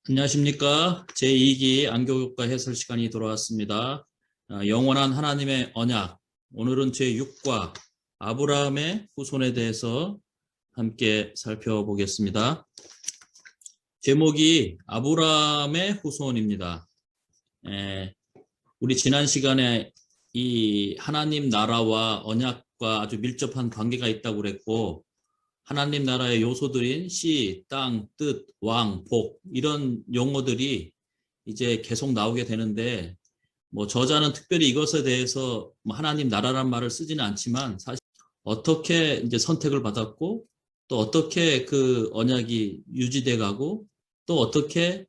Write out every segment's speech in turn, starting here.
안녕하십니까. 제2기 안교육과 해설 시간이 돌아왔습니다. 영원한 하나님의 언약, 오늘은 제6과 아브라함의 후손에 대해서 함께 살펴보겠습니다. 제목이 아브라함의 후손입니다. 우리 지난 시간에 이 하나님 나라와 언약과 아주 밀접한 관계가 있다고 그랬고, 하나님 나라의 요소들인 씨, 땅, 뜻, 왕, 복 이런 용어들이 이제 계속 나오게 되는데, 저자는 특별히 이것에 대해서 하나님 나라란 말을 쓰지는 않지만 사실 어떻게 이제 선택을 받았고 또 어떻게 그 언약이 유지돼 가고 또 어떻게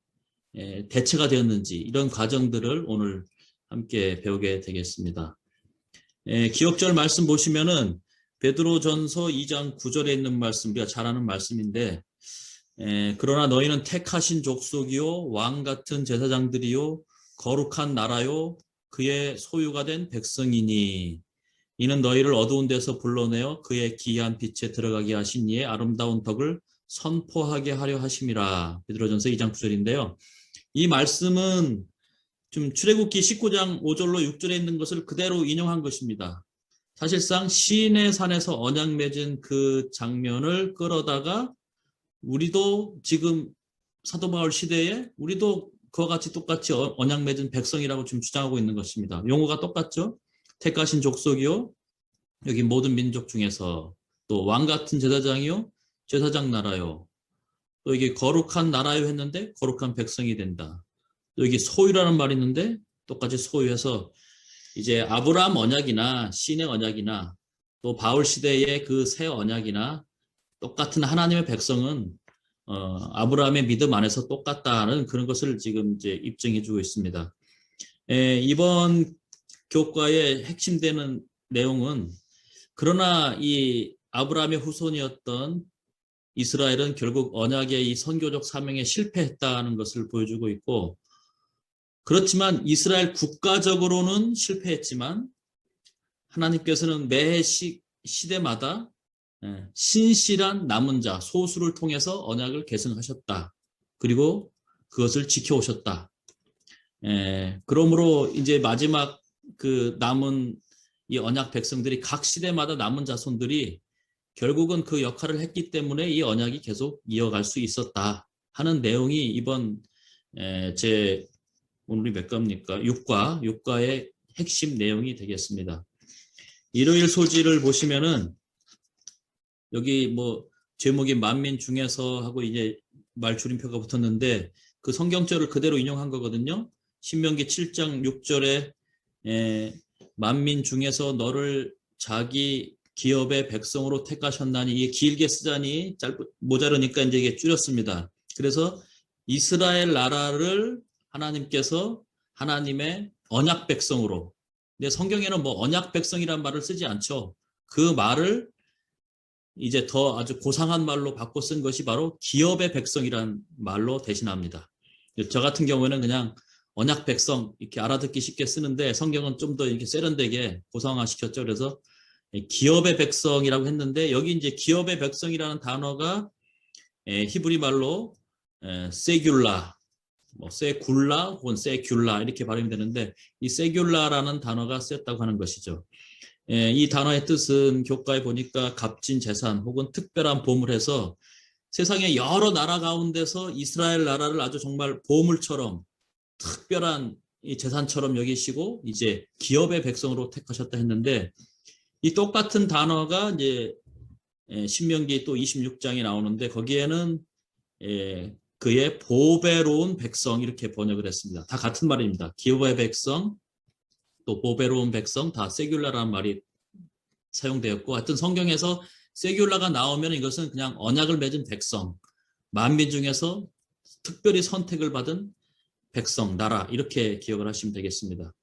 대체가 되었는지 이런 과정들을 오늘 함께 배우게 되겠습니다. 기억절 말씀 보시면은 베드로전서 2장 9절에 있는 말씀, 우리가 잘 아는 말씀인데, 그러나 너희는 택하신 족속이요 왕 같은 제사장들이요 거룩한 나라요 그의 소유가 된 백성이니 이는 너희를 어두운 데서 불러내어 그의 기이한 빛에 들어가게 하신 이의 아름다운 덕을 선포하게 하려 하심이라. 베드로전서 2장 9절인데요. 이 말씀은 좀 출애굽기 19장 5절로 6절에 있는 것을 그대로 인용한 것입니다. 사실상 시인의 산에서 언약 맺은 그 장면을 끌어다가 우리도 지금 사도 바울 시대에 우리도 그와 같이 똑같이 언약 맺은 백성이라고 지금 주장하고 있는 것입니다. 용어가 똑같죠? 택하신 족속이요 여기 모든 민족 중에서 또 왕 같은 제사장이요 제사장 나라요 또 이게 거룩한 나라요 했는데 거룩한 백성이 된다. 또 여기 소유라는 말이 있는데 똑같이 소유해서 이제 아브라함 언약이나 신의 언약이나 또 바울 시대의 그 새 언약이나 똑같은 하나님의 백성은 아브라함의 믿음 안에서 똑같다는 그런 것을 지금 이제 입증해주고 있습니다. 이번 교과의 핵심되는 내용은 그러나 이 아브라함의 후손이었던 이스라엘은 결국 언약의 이 선교적 사명에 실패했다는 것을 보여주고 있고, 그렇지만 이스라엘 국가적으로는 실패했지만 하나님께서는 매 시대마다 신실한 남은 자, 소수를 통해서 언약을 계승하셨다. 그리고 그것을 지켜오셨다. 그러므로 이제 마지막 그 남은 이 언약 백성들이 각 시대마다 남은 자손들이 결국은 그 역할을 했기 때문에 이 언약이 계속 이어갈 수 있었다 하는 내용이 이번 오늘이 몇 과입니까? 6과의 핵심 내용이 되겠습니다. 일요일 소지를 보시면은 여기 제목이 만민 중에서 하고 이제 말 줄임표가 붙었는데 그 성경절을 그대로 인용한 거거든요. 신명기 7장 6절에 만민 중에서 너를 자기 기업의 백성으로 택하셨나니, 이게 길게 쓰자니 모자르니까 이제 이게 줄였습니다. 그래서 이스라엘 나라를 하나님께서 하나님의 언약 백성으로, 근데 성경에는 언약 백성이란 말을 쓰지 않죠. 그 말을 이제 더 아주 고상한 말로 바꿔 쓴 것이 바로 기업의 백성이란 말로 대신합니다. 저 같은 경우에는 그냥 언약 백성 이렇게 알아듣기 쉽게 쓰는데 성경은 좀 더 이렇게 세련되게 고상화시켰죠. 그래서 기업의 백성이라고 했는데 여기 이제 기업의 백성이라는 단어가 히브리 말로 세귤라, 세굴라 혹은 세귤라 이렇게 발음이 되는데 이 세귤라라는 단어가 쓰였다고 하는 것이죠. 이 단어의 뜻은 교과에 보니까 값진 재산 혹은 특별한 보물해서 세상의 여러 나라 가운데서 이스라엘 나라를 아주 정말 보물처럼 특별한 이 재산처럼 여기시고 이제 기업의 백성으로 택하셨다 했는데, 이 똑같은 단어가 이제 신명기 또 26장에 나오는데 거기에는 그의 보배로운 백성 이렇게 번역을 했습니다. 다 같은 말입니다. 기업의 백성 또 보배로운 백성 다 세귤라라는 말이 사용되었고, 하여튼 성경에서 세귤라가 나오면 이것은 그냥 언약을 맺은 백성, 만민 중에서 특별히 선택을 받은 백성, 나라 이렇게 기억을 하시면 되겠습니다.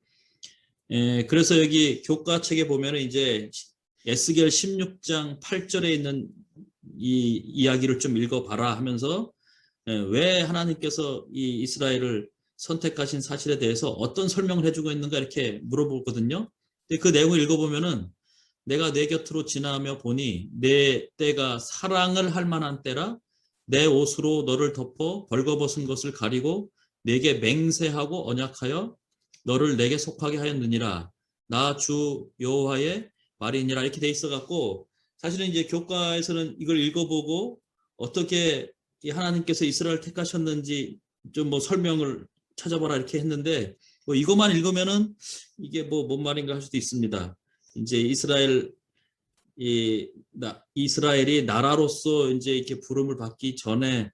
그래서 여기 교과책에 보면 이제 에스겔 16장 8절에 있는 이 이야기를 좀 읽어봐라 하면서 왜 하나님께서 이 이스라엘을 선택하신 사실에 대해서 어떤 설명을 해주고 있는가 이렇게 물어보거든요. 근데 그 내용을 읽어보면은 내가 내 곁으로 지나며 보니 내 때가 사랑을 할 만한 때라 내 옷으로 너를 덮어 벌거벗은 것을 가리고 내게 맹세하고 언약하여 너를 내게 속하게 하였느니라. 나 주 여호와의 말이니라. 이렇게 돼 있어 갖고 사실은 이제 교과에서는 이걸 읽어보고 어떻게 하나님께서 이스라엘 택하셨는지 좀 뭐 설명을 찾아봐라 이렇게 했는데 뭐 이것만 읽으면은 이게 뭐 뭔 말인가 할 수도 있습니다. 이제 이스라엘이 나라로서 이제 이렇게 부름을 받기 전에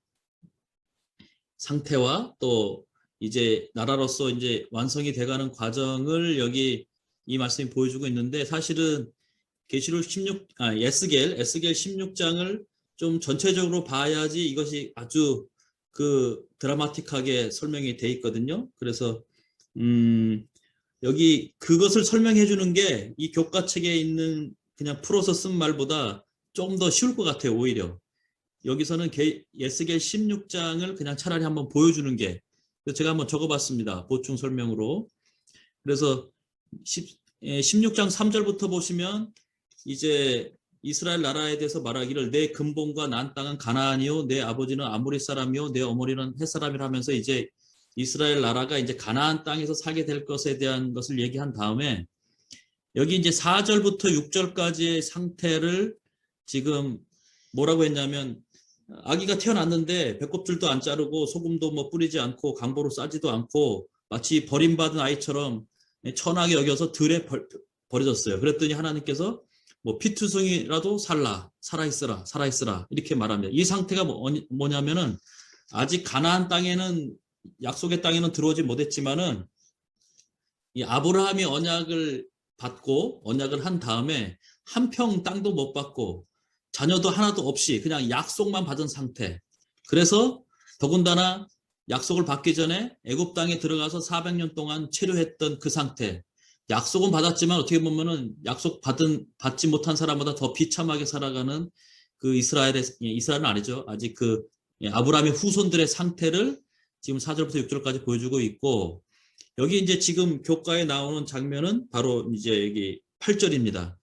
상태와 또 이제 나라로서 이제 완성이 돼가는 과정을 여기 이 말씀이 보여주고 있는데 사실은 계시록 에스겔 16장을 좀 전체적으로 봐야지 이것이 아주 그 드라마틱하게 설명이 돼 있거든요. 그래서 여기 그것을 설명해 주는 게 이 교과책에 있는 그냥 풀어서 쓴 말보다 좀 더 쉬울 것 같아요. 오히려 여기서는 에스겔 16장을 그냥 차라리 한번 보여주는 게 제가 한번 적어봤습니다. 보충 설명으로. 그래서 16장 3절부터 보시면 이제 이스라엘 나라에 대해서 말하기를 내 근본과 난 땅은 가나안이요 내 아버지는 아모리 사람이요 내 어머니는 헷 사람이라 하면서 이제 이스라엘 나라가 이제 가나안 땅에서 살게 될 것에 대한 것을 얘기한 다음에 여기 이제 4절부터 6절까지의 상태를 지금 뭐라고 했냐면 아기가 태어났는데 배꼽줄도 안 자르고 소금도 뭐 뿌리지 않고 강보로 싸지도 않고 마치 버림받은 아이처럼 천하게 여겨서 들에 버려졌어요. 그랬더니 하나님께서 뭐 피투성이라도 살아있으라 이렇게 말합니다. 이 상태가 뭐냐면은 아직 가나안 땅에는 약속의 땅에는 들어오지 못했지만은 이 아브라함이 언약을 받고 언약을 한 다음에 한 평 땅도 못 받고 자녀도 하나도 없이 그냥 약속만 받은 상태. 그래서 더군다나 약속을 받기 전에 애굽 땅에 들어가서 400년 동안 체류했던 그 상태. 약속은 받았지만 어떻게 보면은 받지 못한 사람보다 더 비참하게 살아가는 그 이스라엘은 아니죠. 아직 그 아브라함의 후손들의 상태를 지금 4절부터 6절까지 보여주고 있고 여기 이제 지금 교과에 나오는 장면은 바로 이제 여기 8절입니다.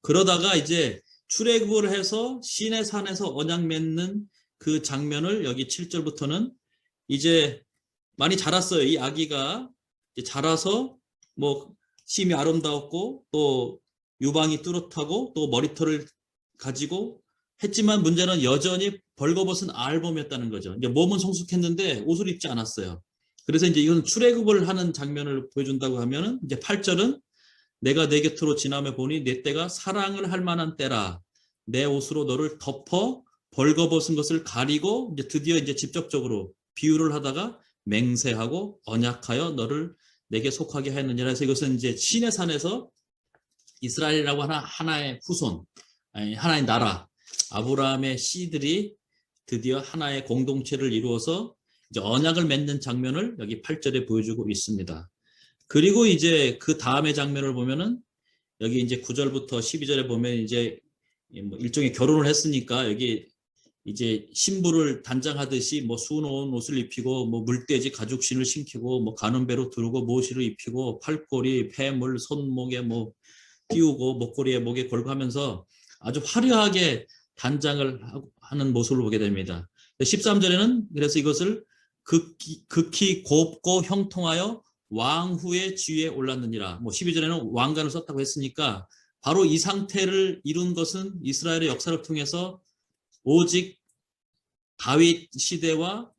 그러다가 이제 출애굽을 해서 시내 산에서 언약 맺는 그 장면을 여기 7절부터는 이제 많이 자랐어요. 이 아기가 이제 자라서 뭐 심이 아름다웠고 또 유방이 뚜렷하고 또 머리털을 가지고 했지만 문제는 여전히 벌거벗은 알몸이었다는 거죠. 이제 몸은 성숙했는데 옷을 입지 않았어요. 그래서 이제 이건 출애굽을 하는 장면을 보여준다고 하면은 이제 8절은 내가 내 곁으로 지나며 보니 내 때가 사랑을 할 만한 때라. 내 옷으로 너를 덮어 벌거벗은 것을 가리고 이제 드디어 이제 직접적으로 비유를 하다가 맹세하고 언약하여 너를 내게 속하게 하였느니라 해서 이것은 이제 시내 산에서 이스라엘이라고 하나의 후손, 하나의 나라, 아브라함의 씨들이 드디어 하나의 공동체를 이루어서 이제 언약을 맺는 장면을 여기 8절에 보여주고 있습니다. 그리고 이제 그 다음의 장면을 보면은 여기 이제 9절부터 12절에 보면 이제 뭐 일종의 결혼을 했으니까 여기 이제 신부를 단장하듯이 뭐 수놓은 옷을 입히고 뭐 물돼지 가죽신을 신기고 뭐 가는 배로 두르고 모시를 입히고 팔꼬리, 폐물, 손목에 뭐 띄우고 목걸이에 목에 걸고 하면서 아주 화려하게 단장을 하는 모습을 보게 됩니다. 13절에는 그래서 이것을 극히 곱고 형통하여 왕후의 지위에 올랐느니라. 뭐 12절에는 왕관을 썼다고 했으니까 바로 이 상태를 이룬 것은 이스라엘의 역사를 통해서 오직 다윗 시대와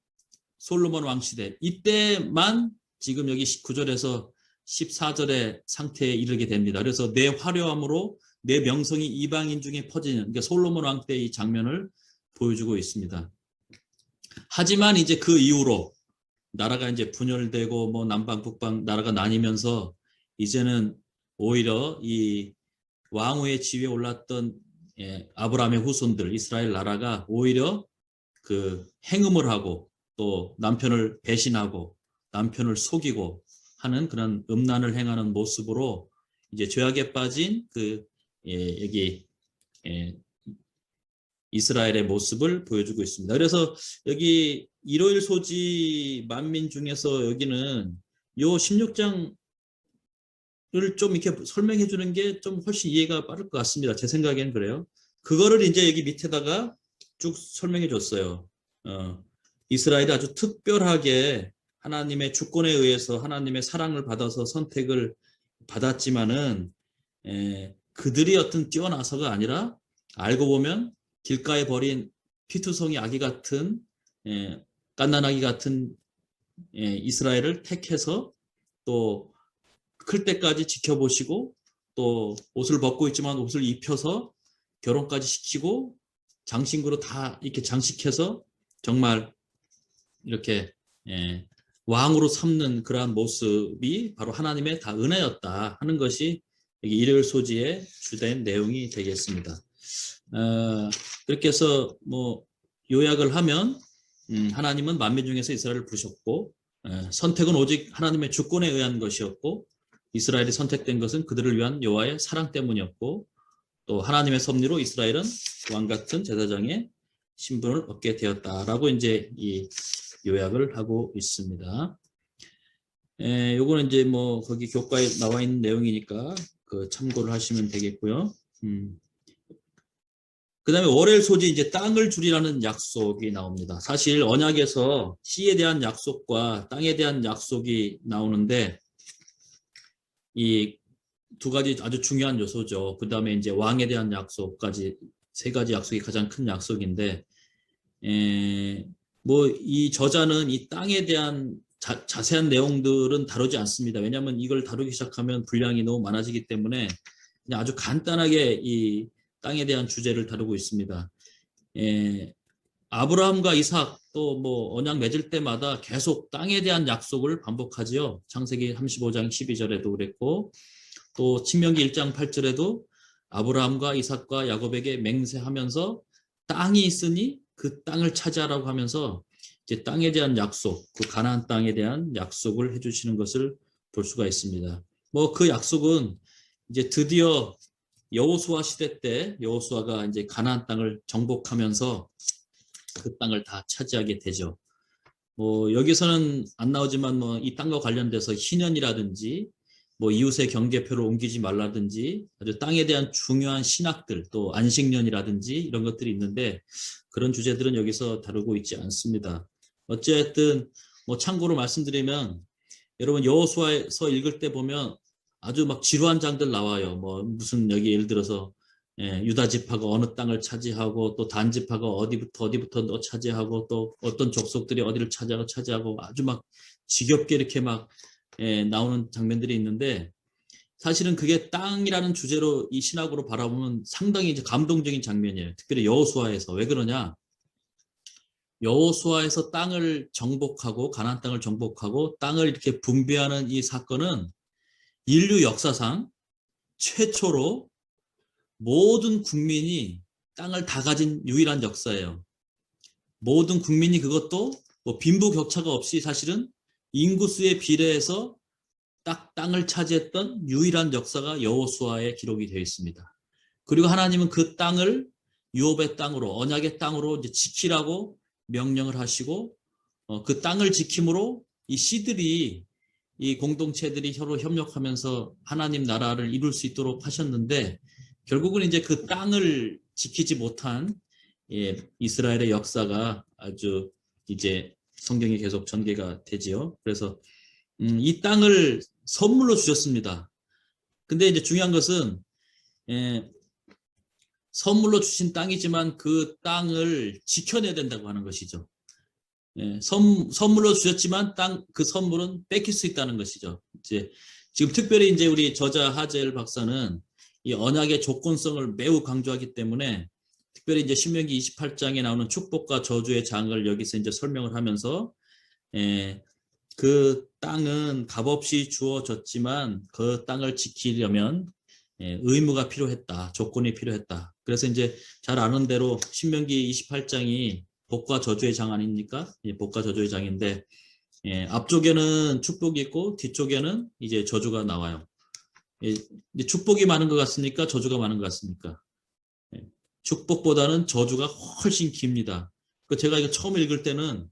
솔로몬 왕 시대 이때만 지금 여기 9절에서 14절의 상태에 이르게 됩니다. 그래서 내 화려함으로 내 명성이 이방인 중에 퍼지는 그러니까 솔로몬 왕 때의 이 장면을 보여주고 있습니다. 하지만 이제 그 이후로 나라가 이제 분열되고 뭐 남방 북방 나라가 나뉘면서 이제는 오히려 이 왕후의 지위에 올랐던 아브라함의 후손들 이스라엘 나라가 오히려 그 행음을 하고 또 남편을 배신하고 남편을 속이고 하는 그런 음란을 행하는 모습으로 이제 죄악에 빠진 그 여기 이스라엘의 모습을 보여주고 있습니다. 그래서 여기 일요일 소지 만민 중에서 여기는 요 16장을 좀 이렇게 설명해 주는 게 좀 훨씬 이해가 빠를 것 같습니다. 제 생각에는 그래요. 그거를 이제 여기 밑에다가 쭉 설명해 줬어요. 이스라엘이 아주 특별하게 하나님의 주권에 의해서 하나님의 사랑을 받아서 선택을 받았지만은 그들이 어떤 뛰어나서가 아니라 알고 보면 길가에 버린 피투성이 아기 같은 갓난아기 같은 이스라엘을 택해서 또 클 때까지 지켜보시고 또 옷을 벗고 있지만 옷을 입혀서 결혼까지 시키고 장신구로 다 이렇게 장식해서 정말 이렇게 왕으로 삼는 그러한 모습이 바로 하나님의 다 은혜였다 하는 것이 일요일 소지의 주된 내용이 되겠습니다. 그렇게 해서 뭐 요약을 하면 하나님은 만민 중에서 이스라엘을 부르셨고 선택은 오직 하나님의 주권에 의한 것이었고 이스라엘이 선택된 것은 그들을 위한 여호와의 사랑 때문이었고 또 하나님의 섭리로 이스라엘은 왕 같은 제사장의 신분을 얻게 되었다라고 이제 이 요약을 하고 있습니다. 요거는 이제 뭐 거기 교과에 나와 있는 내용이니까 그 참고를 하시면 되겠고요. 그 다음에 월요일 소지 이제 땅을 주리라는 약속이 나옵니다. 사실 언약에서 씨에 대한 약속과 땅에 대한 약속이 나오는데 이 두 가지 아주 중요한 요소죠. 그 다음에 이제 왕에 대한 약속까지 세 가지 약속이 가장 큰 약속인데, 뭐 이 저자는 이 땅에 대한 자세한 내용들은 다루지 않습니다. 왜냐하면 이걸 다루기 시작하면 분량이 너무 많아지기 때문에 그냥 아주 간단하게 이 땅에 대한 주제를 다루고 있습니다. 아브라함과 이삭 또 뭐 언약 맺을 때마다 계속 땅에 대한 약속을 반복하지요. 창세기 35장 12절에도 그랬고 또 신명기 1장 8절에도 아브라함과 이삭과 야곱에게 맹세하면서 땅이 있으니 그 땅을 차지하라고 하면서 이제 땅에 대한 약속, 그 가나안 땅에 대한 약속을 해주시는 것을 볼 수가 있습니다. 뭐 그 약속은 이제 드디어 여호수아 시대 때 여호수아가 이제 가나안 땅을 정복하면서 그 땅을 다 차지하게 되죠. 뭐 여기서는 안 나오지만 뭐 이 땅과 관련돼서 희년이라든지 뭐 이웃의 경계표를 옮기지 말라든지 아주 땅에 대한 중요한 신학들 또 안식년이라든지 이런 것들이 있는데 그런 주제들은 여기서 다루고 있지 않습니다. 어쨌든 뭐 참고로 말씀드리면 여러분 여호수아에서 읽을 때 보면 아주 막 지루한 장들 나와요. 뭐 무슨 여기 예를 들어서 유다 지파가 어느 땅을 차지하고 또 단 지파가 어디부터 차지하고 또 어떤 족속들이 어디를 차지하고 아주 막 지겹게 이렇게 막 나오는 장면들이 있는데 사실은 그게 땅이라는 주제로 이 신학으로 바라보면 상당히 이제 감동적인 장면이에요. 특별히 여호수아에서. 왜 그러냐? 여호수아에서 땅을 정복하고 가나안 땅을 정복하고 땅을 이렇게 분배하는 이 사건은 인류 역사상 최초로 모든 국민이 땅을 다 가진 유일한 역사예요. 모든 국민이 그것도 뭐 빈부격차가 없이 사실은 인구수에 비례해서 딱 땅을 차지했던 유일한 역사가 여호수아에 기록이 되어 있습니다. 그리고 하나님은 그 땅을 유업의 땅으로 언약의 땅으로 이제 지키라고 명령을 하시고 그 땅을 지킴으로 이 씨들이 이 공동체들이 서로 협력하면서 하나님 나라를 이룰 수 있도록 하셨는데 결국은 이제 그 땅을 지키지 못한 이스라엘의 역사가 아주 이제 성경에 계속 전개가 되지요. 그래서 이 땅을 선물로 주셨습니다. 근데 이제 중요한 것은 선물로 주신 땅이지만 그 땅을 지켜내야 된다고 하는 것이죠. 선물로 주셨지만 그 선물은 뺏길 수 있다는 것이죠. 이제 지금 특별히 이제 우리 저자 하젤 박사는 이 언약의 조건성을 매우 강조하기 때문에 특별히 이제 신명기 28장에 나오는 축복과 저주의 장을 여기서 이제 설명을 하면서 그 땅은 값없이 주어졌지만 그 땅을 지키려면 의무가 필요했다. 조건이 필요했다. 그래서 이제 잘 아는 대로 신명기 28장이 복과 저주의 장 아닙니까? 복과 저주의 장인데 앞쪽에는 축복이 있고 뒤쪽에는 이제 저주가 나와요. 축복이 많은 것 같습니까? 저주가 많은 것 같습니까? 축복보다는 저주가 훨씬 깁니다. 제가 이거 처음 읽을 때는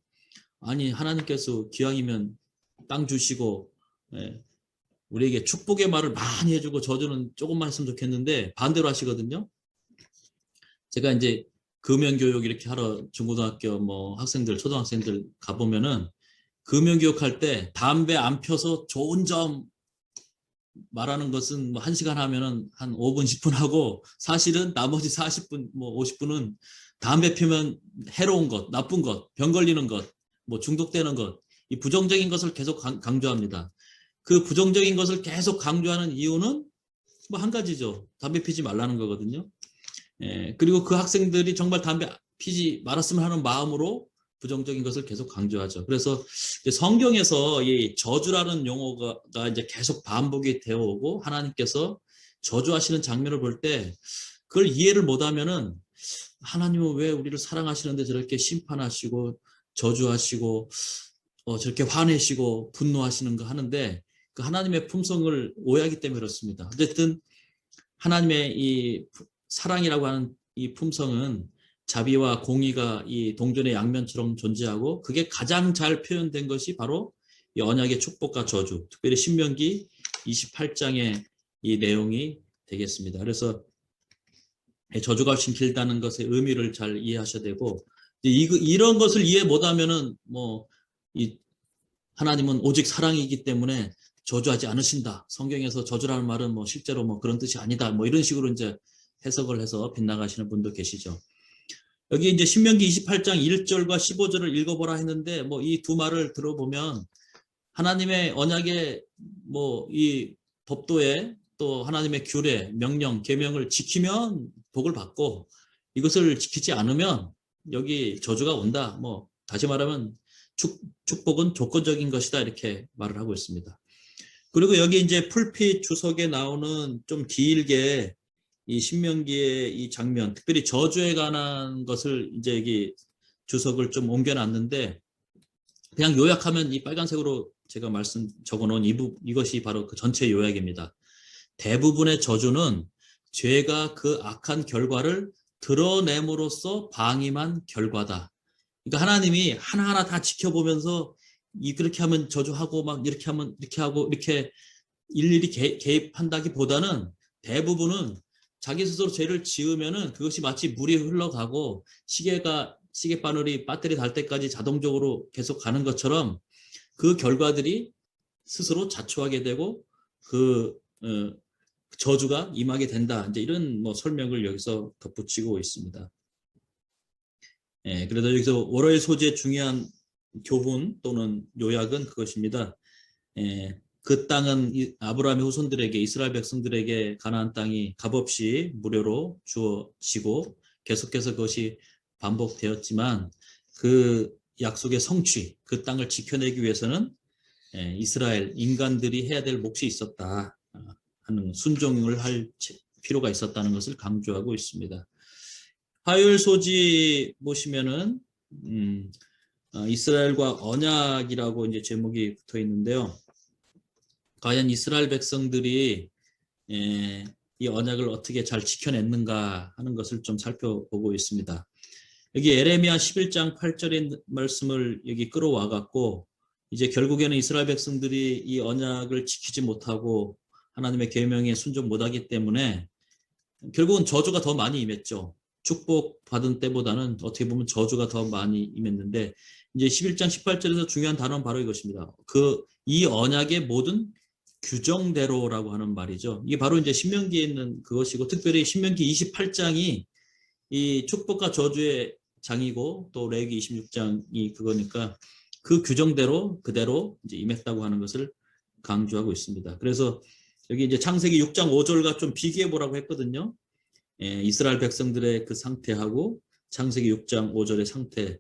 아니 하나님께서 기왕이면 땅 주시고 우리에게 축복의 말을 많이 해주고 저주는 조금만 했으면 좋겠는데 반대로 하시거든요. 제가 이제 금연교육 이렇게 하러 중고등학교 뭐 학생들, 초등학생들 가보면은 금연교육할 때 담배 안 펴서 좋은 점 말하는 것은 뭐 1시간 하면은 한 5분, 10분 하고 사실은 나머지 40분, 뭐 50분은 담배 피우면 해로운 것, 나쁜 것, 병 걸리는 것, 뭐 중독되는 것, 이 부정적인 것을 계속 강조합니다. 그 부정적인 것을 계속 강조하는 이유는 뭐 한 가지죠. 담배 피지 말라는 거거든요. 그리고 그 학생들이 정말 담배 피지 말았으면 하는 마음으로 부정적인 것을 계속 강조하죠. 그래서 성경에서 이 저주라는 용어가 이제 계속 반복이 되어 오고 하나님께서 저주하시는 장면을 볼 때 그걸 이해를 못하면은 하나님은 왜 우리를 사랑하시는데 저렇게 심판하시고 저주하시고 저렇게 화내시고 분노하시는가 하는데 그 하나님의 품성을 오해하기 때문에 그렇습니다. 어쨌든 하나님의 이 사랑이라고 하는 이 품성은 자비와 공의가 이 동전의 양면처럼 존재하고 그게 가장 잘 표현된 것이 바로 이 언약의 축복과 저주, 특별히 신명기 28장의 이 내용이 되겠습니다. 그래서 저주가 훨씬 길다는 것의 의미를 잘 이해하셔야 되고 이런 것을 이해 못하면은 뭐 이 하나님은 오직 사랑이기 때문에 저주하지 않으신다. 성경에서 저주라는 말은 뭐 실제로 뭐 그런 뜻이 아니다. 뭐 이런 식으로 이제 해석을 해서 빗나가시는 분도 계시죠. 여기 이제 신명기 28장 1절과 15절을 읽어보라 했는데 뭐 이 두 말을 들어보면 하나님의 언약의 뭐 이 법도에 또 하나님의 규례, 명령, 계명을 지키면 복을 받고 이것을 지키지 않으면 여기 저주가 온다. 뭐 다시 말하면 축복은 조건적인 것이다 이렇게 말을 하고 있습니다. 그리고 여기 이제 풀핏 주석에 나오는 좀 길게 이 신명기의 이 장면, 특별히 저주에 관한 것을 이제 여기 주석을 좀 옮겨놨는데 그냥 요약하면 이 빨간색으로 제가 적어놓은 이것이 바로 그 전체 요약입니다. 대부분의 저주는 죄가 그 악한 결과를 드러냄으로써 방임한 결과다. 그러니까 하나님이 하나하나 다 지켜보면서 그렇게 하면 저주하고 막 이렇게 하면 이렇게 하고 이렇게 일일이 개입한다기보다는 대부분은 자기 스스로 죄를 지으면은 그것이 마치 물이 흘러가고 시계바늘이 배터리 달 때까지 자동적으로 계속 가는 것처럼 그 결과들이 스스로 자초하게 되고 그 저주가 임하게 된다. 이제 이런 뭐 설명을 여기서 덧붙이고 있습니다. 그래서 여기서 월요일 소재의 중요한 교훈 또는 요약은 그것입니다. 그 땅은 아브라함의 후손들에게 이스라엘 백성들에게 가나안 땅이 값없이 무료로 주어지고 계속해서 그것이 반복되었지만 그 약속의 성취, 그 땅을 지켜내기 위해서는 이스라엘 인간들이 해야 될 몫이 있었다 하는 순종을 할 필요가 있었다는 것을 강조하고 있습니다. 화요일 소지 보시면은 이스라엘과 언약이라고 이제 제목이 붙어 있는데요. 과연 이스라엘 백성들이 이 언약을 어떻게 잘 지켜냈는가 하는 것을 좀 살펴보고 있습니다. 여기 에레미야 11장 8절의 말씀을 여기 끌어와 갖고 이제 결국에는 이스라엘 백성들이 이 언약을 지키지 못하고 하나님의 계명에 순종 못하기 때문에 결국은 저주가 더 많이 임했죠. 축복받은 때보다는 어떻게 보면 저주가 더 많이 임했는데 이제 11장 18절에서 중요한 단어는 바로 이것입니다. 이 언약의 모든 규정대로라고 하는 말이죠. 이게 바로 이제 신명기에 있는 그것이고 특별히 신명기 28장이 이 축복과 저주의 장이고 또 레위기 26장이 그거니까 그 규정대로 그대로 이제 임했다고 하는 것을 강조하고 있습니다. 그래서 여기 이제 창세기 6장 5절과 좀 비교해 보라고 했거든요. 이스라엘 백성들의 그 상태하고 창세기 6장 5절의 상태.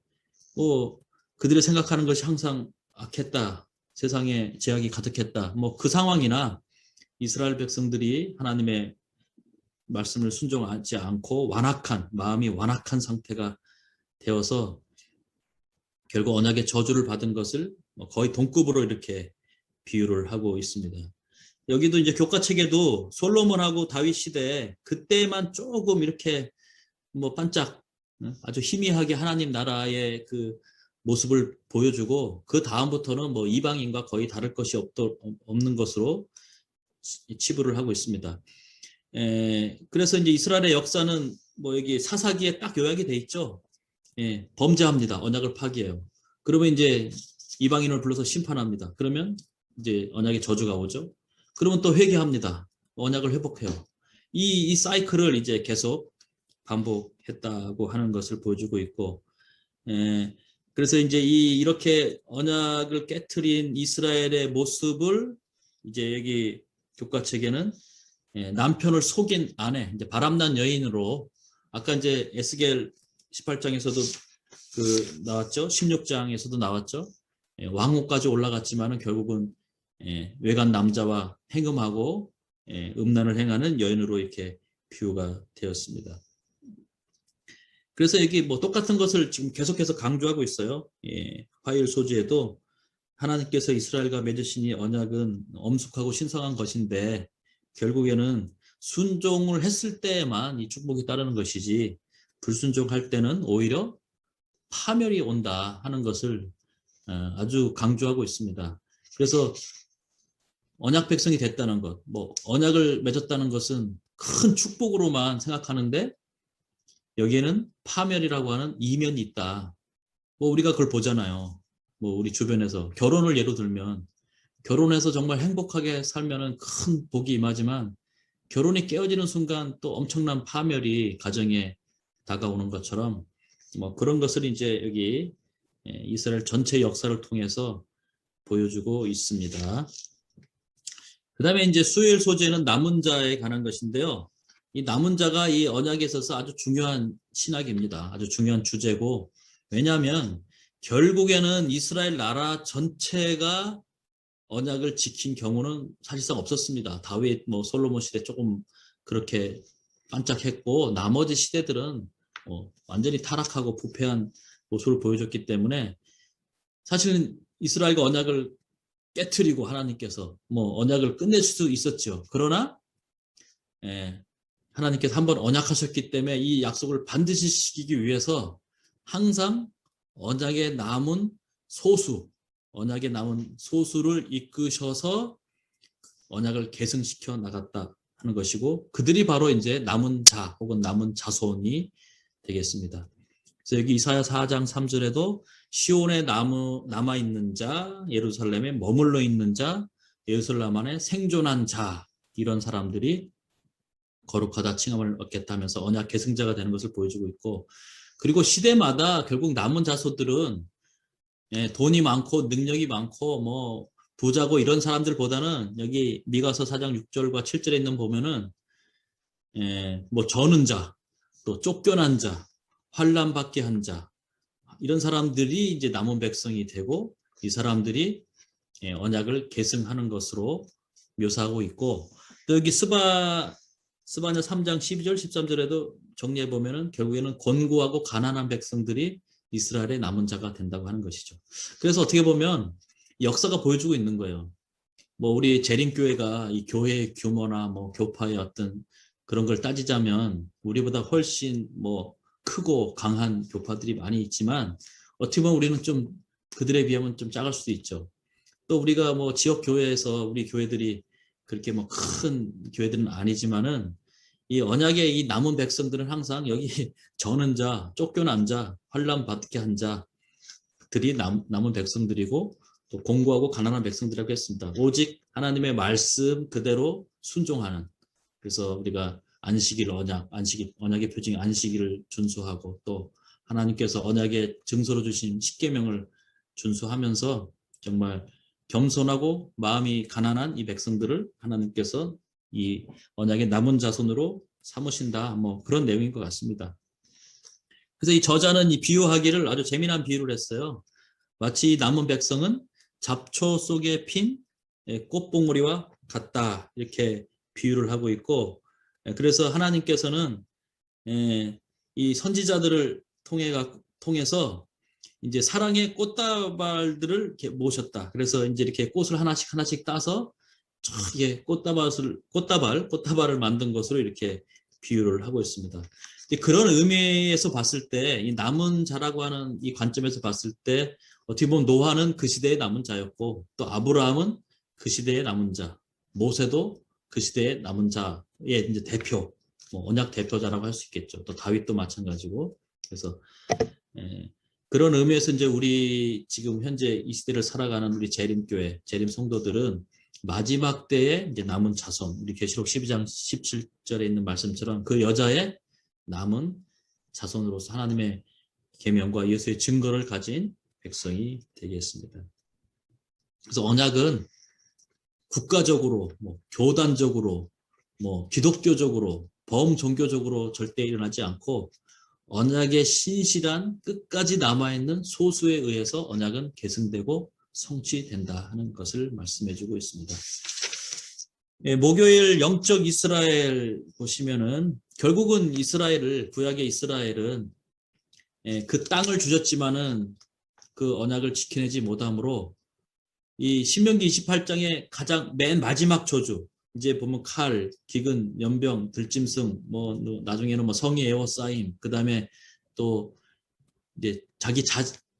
그들이 생각하는 것이 항상 악했다. 세상에 죄악이 가득했다. 뭐 그 상황이나 이스라엘 백성들이 하나님의 말씀을 순종하지 않고 마음이 완악한 상태가 되어서 결국 언약의 저주를 받은 것을 거의 동급으로 이렇게 비유를 하고 있습니다. 여기도 이제 교과책에도 솔로몬하고 다윗 시대에 그때만 조금 이렇게 뭐 반짝 아주 희미하게 하나님 나라의 그 모습을 보여주고 그 다음부터는 뭐 이방인과 거의 다를 것이 없는 것으로 치부를 하고 있습니다. 그래서 이제 이스라엘의 역사는 뭐 여기 사사기에 딱 요약이 돼 있죠. 예, 범죄합니다. 언약을 파기해요. 그러면 이제 이방인을 불러서 심판합니다. 그러면 이제 언약의 저주가 오죠. 그러면 또 회개합니다. 언약을 회복해요. 이 사이클을 이제 계속 반복했다고 하는 것을 보여주고 있고, 예, 그래서 이제 이렇게 언약을 깨트린 이스라엘의 모습을 이제 여기 교과책에는 남편을 속인 아내, 이제 바람난 여인으로 아까 이제 에스겔 18장에서도 그 나왔죠. 16장에서도 나왔죠. 왕호까지 올라갔지만은 결국은 외간 남자와 행음하고 음란을 행하는 여인으로 이렇게 비유가 되었습니다. 그래서 여기 뭐 똑같은 것을 지금 계속해서 강조하고 있어요. 화일 소지에도 하나님께서 이스라엘과 맺으신 이 언약은 엄숙하고 신성한 것인데 결국에는 순종을 했을 때만 이 축복이 따르는 것이지 불순종할 때는 오히려 파멸이 온다 하는 것을 아주 강조하고 있습니다. 그래서 언약 백성이 됐다는 것, 뭐 언약을 맺었다는 것은 큰 축복으로만 생각하는데 여기에는 파멸이라고 하는 이면이 있다. 뭐 우리가 그걸 보잖아요. 뭐 우리 주변에서 결혼을 예로 들면 결혼해서 정말 행복하게 살면은 큰 복이 임하지만 결혼이 깨어지는 순간 또 엄청난 파멸이 가정에 다가오는 것처럼 뭐 그런 것을 이제 여기 이스라엘 전체 역사를 통해서 보여주고 있습니다. 그 다음에 이제 수요일 소재는 남은 자에 관한 것인데요. 이 남은 자가 이 언약에 있어서 아주 중요한 신학입니다. 아주 중요한 주제고, 왜냐하면 결국에는 이스라엘 나라 전체가 언약을 지킨 경우는 사실상 없었습니다. 다윗, 뭐 솔로몬 시대 조금 그렇게 반짝했고 나머지 시대들은 완전히 타락하고 부패한 모습을 보여줬기 때문에 사실은 이스라엘과 언약을 깨트리고 하나님께서 뭐 언약을 끝낼 수 있었죠. 그러나 하나님께서 한번 언약하셨기 때문에 이 약속을 반드시 지키기 위해서 항상 언약에 남은 소수를 이끄셔서 언약을 계승시켜 나갔다 하는 것이고 그들이 바로 이제 남은 자 혹은 남은 자손이 되겠습니다. 그래서 여기 이사야 4장 3절에도 시온에 남아있는 자, 예루살렘에 머물러 있는 자, 예루살렘 안에 생존한 자 이런 사람들이 거룩하다 칭함을 얻겠다 하면서 언약 계승자가 되는 것을 보여주고 있고 그리고 시대마다 결국 남은 자손들은 돈이 많고 능력이 많고 뭐 부자고 이런 사람들보다는 여기 미가서 4장 6절과 7절에 있는 보면은 뭐 저는 자, 또 쫓겨난 자, 환난 받게 한 자 이런 사람들이 이제 남은 백성이 되고 이 사람들이 언약을 계승하는 것으로 묘사하고 있고 또 여기 스바냐 3장 12절 13절에도 정리해 보면은 결국에는 곤고하고 가난한 백성들이 이스라엘의 남은 자가 된다고 하는 것이죠. 그래서 어떻게 보면 역사가 보여주고 있는 거예요. 뭐 우리 재림교회가 이 교회의 규모나 뭐 교파의 어떤 그런 걸 따지자면 우리보다 훨씬 뭐 크고 강한 교파들이 많이 있지만 어떻게 보면 우리는 좀 그들에 비하면 좀 작을 수도 있죠. 또 우리가 뭐 지역 교회에서 우리 교회들이 그렇게 뭐 큰 교회들은 아니지만은 이 언약의 이 남은 백성들은 항상 여기 저는 자, 쫓겨난 자, 환난 받게 한 자들이 남은 백성들이고 또 공고하고 가난한 백성들이라고 했습니다. 오직 하나님의 말씀 그대로 순종하는 그래서 우리가 안식일 언약의 표징 안식일을 준수하고 또 하나님께서 언약의 증서로 주신 십계명을 준수하면서 정말 겸손하고 마음이 가난한 이 백성들을 하나님께서 이 언약의 남은 자손으로 삼으신다 뭐 그런 내용인 것 같습니다. 그래서 이 저자는 이 비유하기를 아주 재미난 비유를 했어요. 마치 남은 백성은 잡초 속에 핀 꽃봉오리와 같다 이렇게 비유를 하고 있고 그래서 하나님께서는 이 선지자들을 통해서 이제 사랑의 꽃다발들을 이렇게 모셨다. 그래서 이제 이렇게 꽃을 하나씩 따서 이게 꽃다발을 만든 것으로 이렇게 비유를 하고 있습니다. 그런 의미에서 봤을 때 이 남은 자라고 하는 이 관점에서 봤을 때 어떻게 보면 노아는 그 시대의 남은 자였고 또 아브라함은 그 시대의 남은 자, 모세도 그 시대의 남은 자의 이제 대표 뭐 언약 대표자라고 할 수 있겠죠. 또 다윗도 마찬가지고. 그래서 그런 의미에서 이제 우리 지금 현재 이 시대를 살아가는 우리 재림교회, 재림 성도들은 마지막 때에 이제 남은 자손, 우리 계시록 12장 17절에 있는 말씀처럼 그 여자의 남은 자손으로서 하나님의 계명과 예수의 증거를 가진 백성이 되겠습니다. 그래서 언약은 국가적으로, 뭐 교단적으로, 뭐 기독교적으로, 범종교적으로 절대 일어나지 않고 언약의 신실한 끝까지 남아있는 소수에 의해서 언약은 계승되고 성취된다 하는 것을 말씀해주고 있습니다. 목요일 영적 이스라엘 보시면은 결국은 이스라엘을, 구약의 이스라엘은 그 땅을 주셨지만은 그 언약을 지켜내지 못함으로 이 신명기 28장의 가장 맨 마지막 저주, 이제 보면 칼, 기근, 연병, 들짐승, 뭐 나중에는 뭐 성이 에워싸임, 그 다음에 또 이제 자기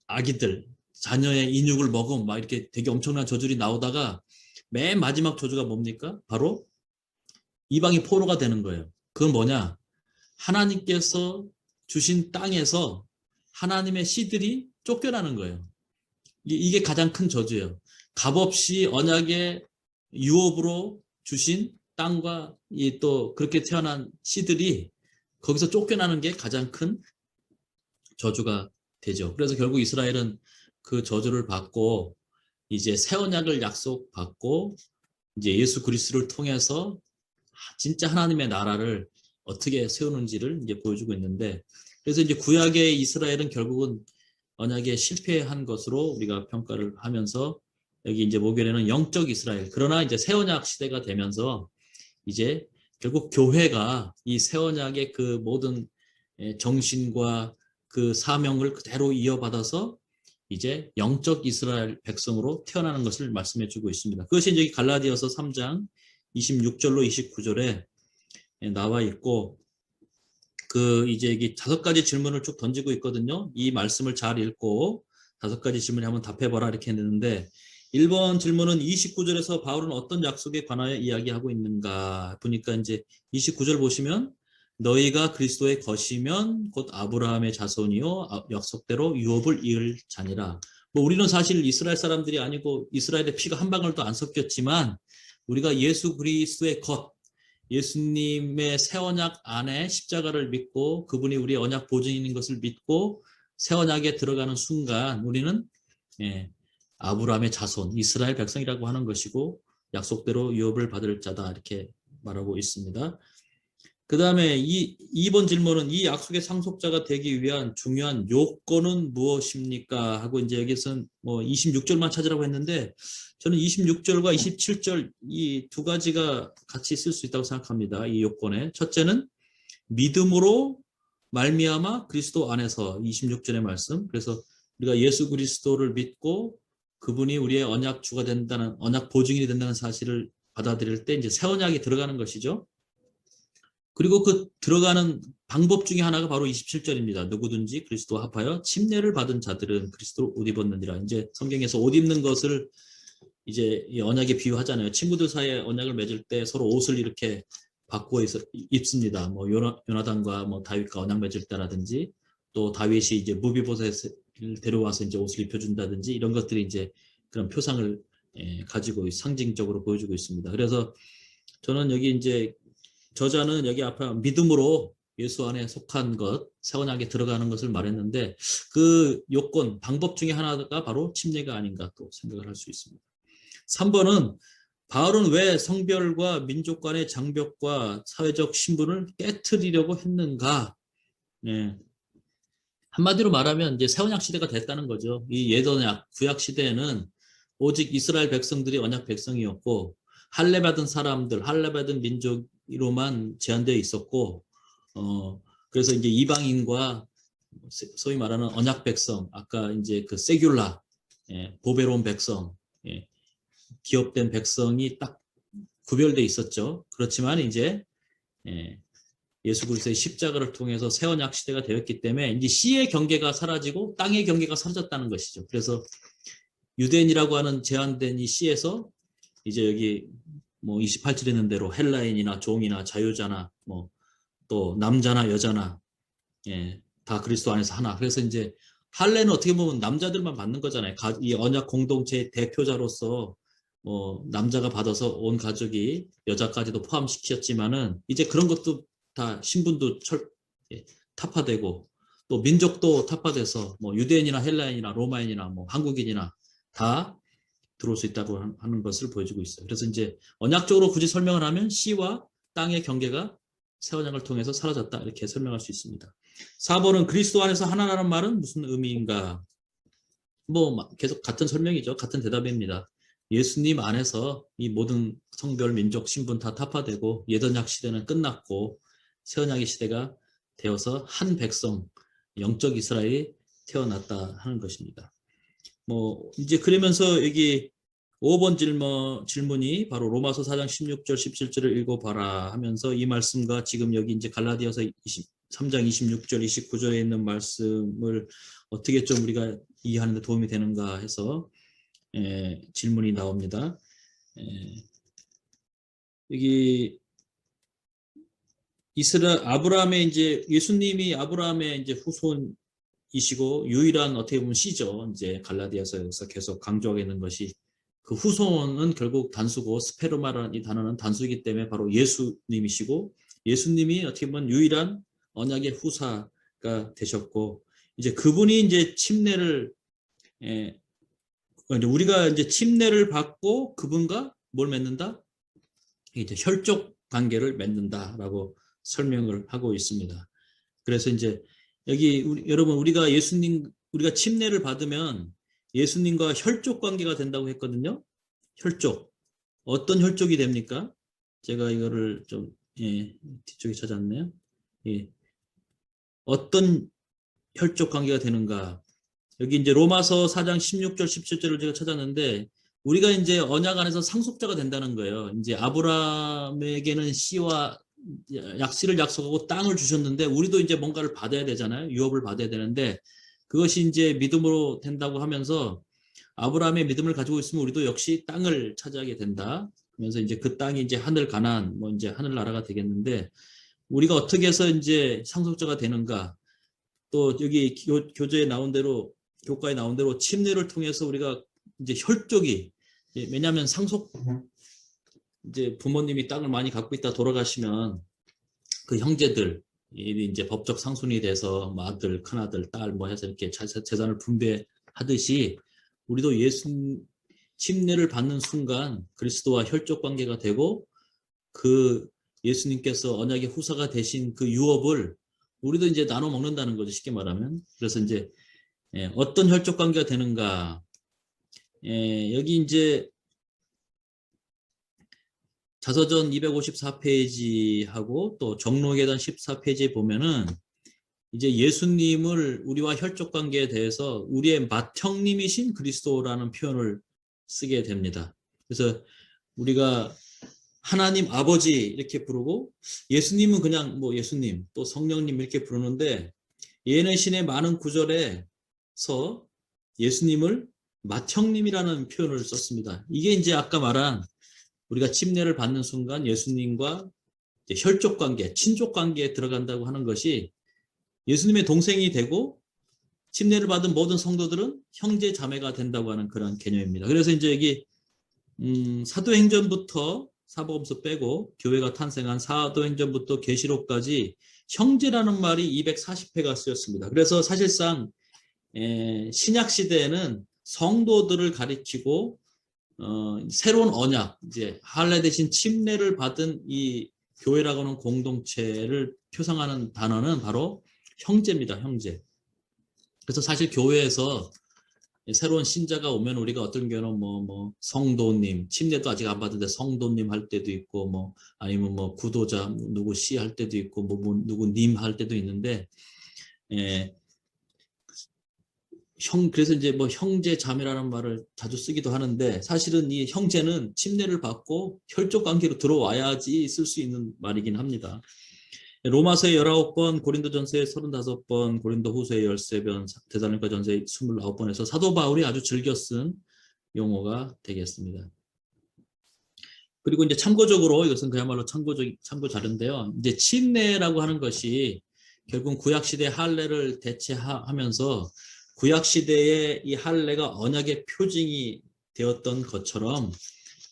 아기들, 자녀의 인육을 먹음, 막 이렇게 되게 엄청난 저주들이 나오다가 맨 마지막 저주가 뭡니까? 바로 이방이 포로가 되는 거예요. 그건 뭐냐? 하나님께서 주신 땅에서 하나님의 씨들이 쫓겨나는 거예요. 이게 가장 큰 저주예요. 값없이 언약의 유업으로 주신 땅과 또 그렇게 태어난 씨들이 거기서 쫓겨나는 게 가장 큰 저주가 되죠. 그래서 결국 이스라엘은 그 저주를 받고 이제 새 언약을 약속받고 이제 예수 그리스도를 통해서 진짜 하나님의 나라를 어떻게 세우는지를 이제 보여주고 있는데, 그래서 이제 구약의 이스라엘은 결국은 언약에 실패한 것으로 우리가 평가를 하면서 여기 이제 목요일에는 영적 이스라엘, 그러나 이제 새 언약 시대가 되면서 이제 결국 교회가 이 새 언약의 그 모든 정신과 그 사명을 그대로 이어받아서 이제 영적 이스라엘 백성으로 태어나는 것을 말씀해 주고 있습니다. 그것이 이제 갈라디아서 3장 26절로 29절에 나와 있고, 그 이제 이게 5가지 질문을 쭉 던지고 있거든요. 이 말씀을 잘 읽고 5가지 질문에 한번 답해봐라 이렇게 했는데, 1번 질문은 29절에서 바울은 어떤 약속에 관하여 이야기하고 있는가 보니까 이제 29절 보시면 너희가 그리스도의 것이면 곧 아브라함의 자손이요 약속대로 유업을 이을 자니라. 뭐 우리는 사실 이스라엘 사람들이 아니고 이스라엘의 피가 한 방울도 안 섞였지만 우리가 예수 그리스도의 것, 예수님의 새 언약 안에 십자가를 믿고 그분이 우리의 언약 보증인 것을 믿고 새 언약에 들어가는 순간 우리는 아브라함의 자손, 이스라엘 백성이라고 하는 것이고 약속대로 유업을 받을 자다 이렇게 말하고 있습니다. 그 다음에 2번 질문은 이 약속의 상속자가 되기 위한 중요한 요건은 무엇입니까? 하고 이제 여기서는 뭐 26절만 찾으라고 했는데 저는 26절과 27절 이 2가지가 같이 쓸 수 있다고 생각합니다. 이 요건에. 첫째는 믿음으로 말미암아 그리스도 안에서 26절의 말씀. 그래서 우리가 예수 그리스도를 믿고 그분이 우리의 언약 주가 된다는, 언약 보증인이 된다는 사실을 받아들일 때 이제 새 언약이 들어가는 것이죠. 그리고 그 들어가는 방법 중에 하나가 바로 27절입니다. 누구든지 그리스도와 합하여 침례를 받은 자들은 그리스도를 옷 입었느니라. 이제 성경에서 옷 입는 것을 이제 언약에 비유하잖아요. 친구들 사이에 언약을 맺을 때 서로 옷을 이렇게 바꾸어 입습니다. 뭐 요나단과 뭐 다윗과 언약 맺을 때라든지 또 다윗이 이제 무비보셋을 데려와서 이제 옷을 입혀준다든지 이런 것들이 이제 그런 표상을 가지고 상징적으로 보여주고 있습니다. 그래서 저는 여기 이제 저자는 여기 앞에 믿음으로 예수 안에 속한 것, 새 언약에 들어가는 것을 말했는데 그 요건, 방법 중에 하나가 바로 침례가 아닌가 또 생각을 할 수 있습니다. 3번은 바울은 왜 성별과 민족 간의 장벽과 사회적 신분을 깨트리려고 했는가? 네. 한마디로 말하면 이제 새 언약 시대가 됐다는 거죠. 이 옛 언약, 구약 시대에는 오직 이스라엘 백성들이 언약 백성이었고 할례 받은 사람들, 할례 받은 민족으로만 제한되어 있었고, 그래서 이제 이방인과 소위 말하는 언약 백성, 아까 이제 그 세귤라, 보배로운 백성, 기업된 백성이 딱 구별돼 있었죠. 그렇지만 이제 예수 그리스도의 십자가를 통해서 새 언약 시대가 되었기 때문에 이제 씨의 경계가 사라지고 땅의 경계가 사라졌다는 것이죠. 그래서 유대인이라고 하는 제한된 이 씨에서 이제 여기 뭐 28절에 있는 대로 헬라인이나 종이나 자유자나 뭐 또 남자나 여자나 다 그리스도 안에서 하나. 그래서 이제 할례는 어떻게 보면 남자들만 받는 거잖아요. 이 언약 공동체의 대표자로서 남자가 받아서 온 가족이 여자까지도 포함시켰지만은 이제 그런 것도 다 신분도 타파되고 또 민족도 타파돼서 유대인이나 헬라인이나 로마인이나 한국인이나 다 들어올 수 있다고 하는 것을 보여주고 있어요. 그래서 이제 언약적으로 굳이 설명을 하면 씨와 땅의 경계가 새 언약을 통해서 사라졌다 이렇게 설명할 수 있습니다. 4번은 그리스도 안에서 하나라는 말은 무슨 의미인가? 계속 같은 설명이죠. 같은 대답입니다. 예수님 안에서 이 모든 성별, 민족, 신분 다 타파되고 옛언약 시대는 끝났고 새 언약의 시대가 되어서 한 백성, 영적 이스라엘이 태어났다 하는 것입니다. 이제 그러면서 여기 5번 질문이 바로 로마서 4장 16절 17절을 읽어봐라 하면서 이 말씀과 지금 여기 이제 갈라디아서 3장 26절 29절에 있는 말씀을 어떻게 좀 우리가 이해하는 데 도움이 되는가 해서 질문이 나옵니다. 여기 아브라함의 이제 예수님이 아브라함의 이제 후손이시고 유일한 어떻게 보면 씨죠. 이제 갈라디아서에서 계속 강조하고 있는 것이 그 후손은 결국 단수고 스페르마라는 이 단어는 단수이기 때문에 바로 예수님이시고 예수님이 어떻게 보면 유일한 언약의 후사가 되셨고 이제 그분이 이제 침례를 우리가 이제 침례를 받고 그분과 뭘 맺는다? 이제 혈족 관계를 맺는다라고 설명을 하고 있습니다. 그래서 이제 여기 여러분 우리가 침례를 받으면 예수님과 혈족 관계가 된다고 했거든요. 혈족. 어떤 혈족이 됩니까? 제가 이거를 좀 뒤쪽에 찾았네요. 어떤 혈족 관계가 되는가? 여기 이제 로마서 4장 16절 17절을 제가 찾았는데 우리가 이제 언약 안에서 상속자가 된다는 거예요. 이제 아브라함에게는 씨와 씨를 약속하고 땅을 주셨는데 우리도 이제 뭔가를 받아야 되잖아요. 유업을 받아야 되는데 그것이 이제 믿음으로 된다고 하면서 아브라함의 믿음을 가지고 있으면 우리도 역시 땅을 차지하게 된다. 그러면서 이제 그 땅이 이제 하늘 가나안, 이제 하늘나라가 되겠는데 우리가 어떻게 해서 이제 상속자가 되는가? 또 여기 교재에 나온 대로 교과에 나온 대로 침례를 통해서 우리가 이제 혈족이 왜냐하면 이제 부모님이 땅을 많이 갖고 있다 돌아가시면 그 형제들 이제 법적 상순이 돼서 아들, 큰아들, 딸 해서 이렇게 재산을 분배하듯이 우리도 예수 침례를 받는 순간 그리스도와 혈족 관계가 되고 그 예수님께서 언약의 후사가 되신 그 유업을 우리도 이제 나눠 먹는다는 거죠. 쉽게 말하면. 그래서 이제 어떤 혈족 관계가 되는가? 여기 이제 자서전 254페이지하고 또 정로계단 14페이지에 보면은 이제 예수님을 우리와 혈족 관계에 대해서 우리의 맏형님이신 그리스도라는 표현을 쓰게 됩니다. 그래서 우리가 하나님 아버지 이렇게 부르고 예수님은 그냥 예수님 또 성령님 이렇게 부르는데 예내신의 많은 구절에서 예수님을 맏형님이라는 표현을 썼습니다. 이게 이제 아까 말한 우리가 침례를 받는 순간 예수님과 혈족 관계, 친족 관계에 들어간다고 하는 것이 예수님의 동생이 되고 침례를 받은 모든 성도들은 형제 자매가 된다고 하는 그런 개념입니다. 그래서 이제 여기 사도행전부터 사복음서 빼고 교회가 탄생한 사도행전부터 계시록까지 형제라는 말이 240회가 쓰였습니다. 그래서 사실상 신약 시대에는 성도들을 가리키고 새로운 언약, 이제 할례 대신 침례를 받은 이 교회라고 하는 공동체를 표상하는 단어는 바로 형제입니다. 형제. 그래서 사실 교회에서 새로운 신자가 오면 우리가 어떤 경우는 성도님, 침례도 아직 안 받은데 성도님 할 때도 있고 아니면 구도자 누구 씨 할 때도 있고 누구 님 할 때도 있는데 그래서 이제 형제 자매라는 말을 자주 쓰기도 하는데 사실은 이 형제는 침례를 받고 혈족 관계로 들어와야지 쓸 수 있는 말이긴 합니다. 로마서의 19번, 고린도전서의 35번, 고린도후서의 13번, 데살로니가전서의 29번에서 사도 바울이 아주 즐겨 쓴 용어가 되겠습니다. 그리고 이제 참고적으로 이것은 그야말로 참고 자료인데요. 이제 침례라고 하는 것이 결국 구약 시대 할례를 대체하면서 구약 시대의 이 할례가 언약의 표징이 되었던 것처럼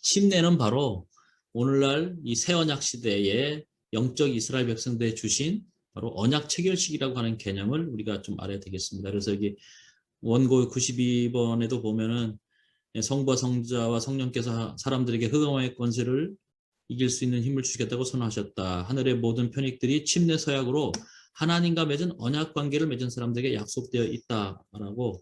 침례는 바로 오늘날 이 새 언약 시대에 영적 이스라엘 백성들에 주신 바로 언약 체결식이라고 하는 개념을 우리가 좀 알아야 되겠습니다. 그래서 여기 원고 92번에도 보면은 성부와 성자와 성령께서 사람들에게 흑암의 권세를 이길 수 있는 힘을 주시겠다고 선언하셨다. 하늘의 모든 편익들이 침례 서약으로 하나님과 맺은 언약 관계를 맺은 사람들에게 약속되어 있다라고,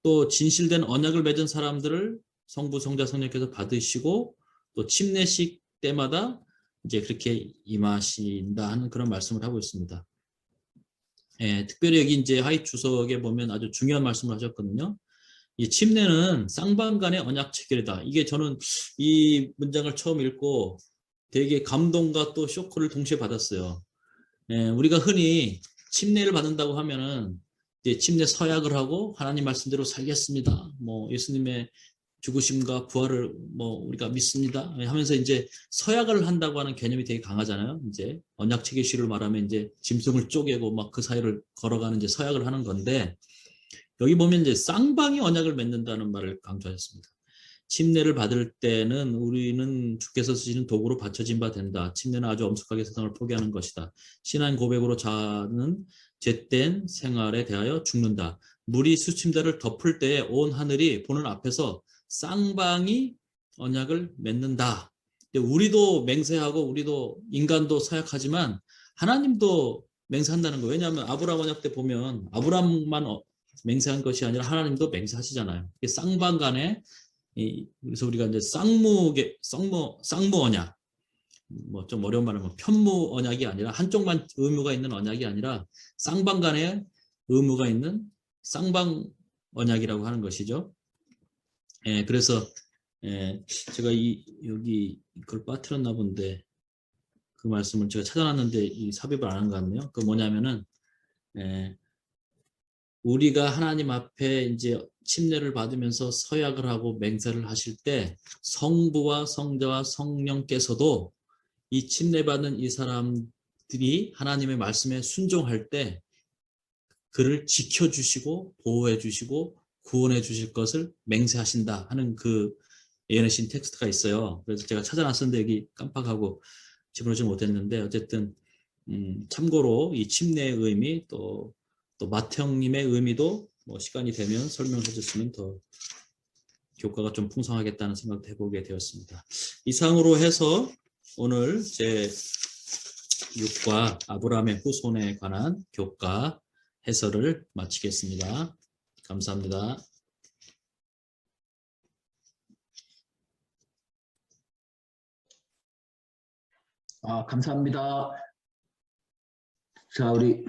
또 진실된 언약을 맺은 사람들을 성부, 성자, 성령께서 받으시고 또 침례식 때마다 이제 그렇게 임하신다 하는 그런 말씀을 하고 있습니다. 예, 특별히 여기 이제 하이 주석에 보면 아주 중요한 말씀을 하셨거든요. 이 침례는 쌍방 간의 언약 체결이다. 이게 저는 이 문장을 처음 읽고 되게 감동과 또 쇼크를 동시에 받았어요. 예, 우리가 흔히 침례를 받는다고 하면은 이제 침례 서약을 하고 하나님 말씀대로 살겠습니다. 뭐 예수님의 죽으심과 부활을 뭐 우리가 믿습니다 하면서 이제 서약을 한다고 하는 개념이 되게 강하잖아요. 이제 언약 체결식을 말하면 이제 짐승을 쪼개고 막 그 사이를 걸어가는 이제 서약을 하는 건데, 여기 보면 이제 쌍방이 언약을 맺는다는 말을 강조하셨습니다. 침례를 받을 때는 우리는 주께서 쓰시는 도구로 받쳐진 바 된다. 침례는 아주 엄숙하게 세상을 포기하는 것이다. 신앙 고백으로 자는 죄된 생활에 대하여 죽는다. 물이 수침대를 덮을 때에 온 하늘이 보는 앞에서 쌍방이 언약을 맺는다. 우리도 맹세하고 우리도 인간도 서약하지만 하나님도 맹세한다는 거예요. 왜냐하면 아브라함 언약 때 보면 아브라함만 맹세한 것이 아니라 하나님도 맹세하시잖아요. 쌍방 간에 그래서 우리가 이제 쌍무 언약, 뭐 좀 어려운 말하면 편무 언약이 아니라 한쪽만 의무가 있는 언약이 아니라 쌍방 간에 의무가 있는 쌍방 언약이라고 하는 것이죠. 예, 그래서 예, 제가 여기 이걸 빠뜨렸나 본데 그 말씀을 제가 찾아놨는데 이 삽입을 안 한 것 같네요. 그 뭐냐면은 예, 우리가 하나님 앞에 이제 침례를 받으면서 서약을 하고 맹세를 하실 때 성부와 성자와 성령께서도 이 침례받은 이 사람들이 하나님의 말씀에 순종할 때 그를 지켜주시고 보호해주시고 구원해주실 것을 맹세하신다 하는 그 예언하신 텍스트가 있어요. 그래서 제가 찾아놨었는데 여기 깜빡하고 집어넣지 못했는데 어쨌든 참고로 이 침례의 의미 또 마태형님의 의미도 뭐 시간이 되면 설명해 줬으면 더 교과가 좀 풍성하겠다는 생각도 해보게 되었습니다. 이상으로 해서 오늘 제 6과 아브라함의 후손에 관한 교과 해설을 마치겠습니다. 감사합니다. 감사합니다. 자, 우리